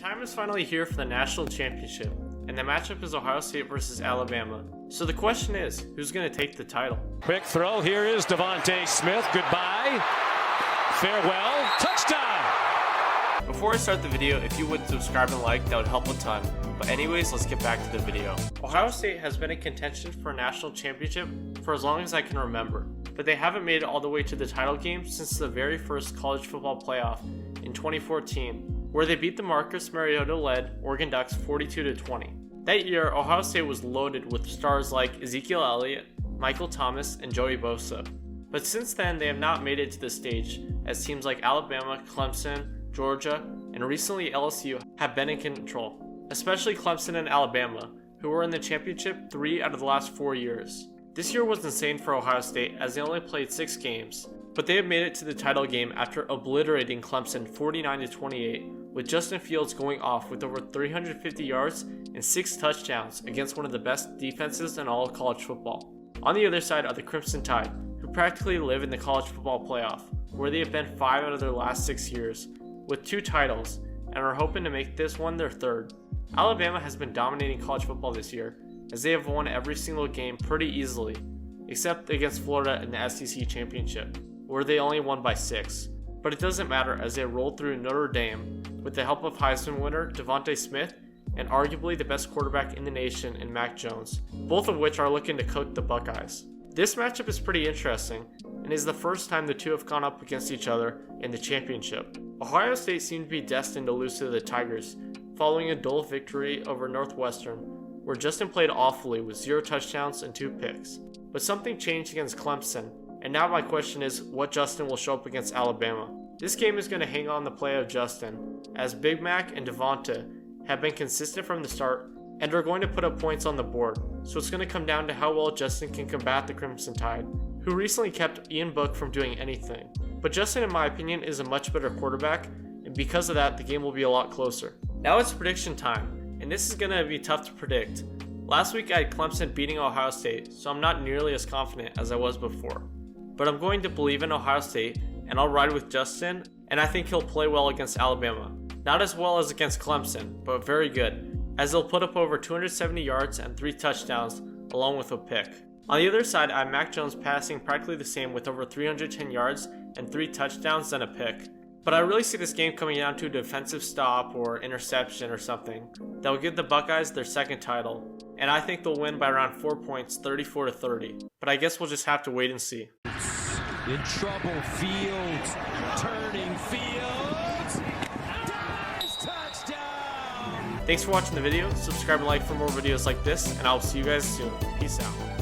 time is finally here for the national championship, and the matchup is Ohio State versus Alabama. So the question is, who's going to take the title? Quick throw, here is Devontae Smith, goodbye, farewell, touchdown! Before I start the video, if you would subscribe and like, that would help a ton. But anyways, let's get back to the video. Ohio State has been in contention for a national championship for as long as I can remember, but they haven't made it all the way to the title game since the very first college football playoff in 2014. Where they beat the Marcus Mariota-led Oregon Ducks 42-20. That year, Ohio State was loaded with stars like Ezekiel Elliott, Michael Thomas, and Joey Bosa. But since then, they have not made it to the stage, as teams like Alabama, Clemson, Georgia, and recently LSU have been in control, especially Clemson and Alabama, who were in the championship 3 out of the last 4 years. This year was insane for Ohio State as they only played 6 games, but they have made it to the title game after obliterating Clemson 49-28, with Justin Fields going off with over 350 yards and 6 touchdowns against one of the best defenses in all of college football. On the other side are the Crimson Tide, who practically live in the college football playoff, where they have been 5 out of their last 6 years, with 2 titles, and are hoping to make this one their 3rd. Alabama has been dominating college football this year, as they have won every single game pretty easily, except against Florida in the SEC Championship, where they only won by 6. But it doesn't matter as they rolled through Notre Dame with the help of Heisman winner Devontae Smith and arguably the best quarterback in the nation in Mac Jones, both of which are looking to cook the Buckeyes. This matchup is pretty interesting and is the first time the two have gone up against each other in the championship. Ohio State seemed to be destined to lose to the Tigers following a dull victory over Northwestern, where Justin played awfully with 0 touchdowns and 2 picks. But something changed against Clemson. And now my question is what Justin will show up against Alabama. This game is going to hang on the play of Justin, as Big Mac and Devonta have been consistent from the start and are going to put up points on the board, so it's going to come down to how well Justin can combat the Crimson Tide, who recently kept Ian Book from doing anything. But Justin, in my opinion, is a much better quarterback, and because of that, the game will be a lot closer. Now it's prediction time, and this is going to be tough to predict. Last week I had Clemson beating Ohio State, so I'm not nearly as confident as I was before. But I'm going to believe in Ohio State, and I'll ride with Justin, and I think he'll play well against Alabama. Not as well as against Clemson, but very good, as he'll put up over 270 yards and 3 touchdowns, along with a pick. On the other side, I have Mac Jones passing practically the same with over 310 yards and 3 touchdowns and a pick. But I really see this game coming down to a defensive stop or interception or something that will give the Buckeyes their 2nd title, and I think they'll win by around 4 points, 34-30. But I guess we'll just have to wait and see. In trouble, Fields, turning Fields, dives, touchdown! Thanks for watching the video, subscribe and like for more videos like this, and I'll see you guys soon. Peace out.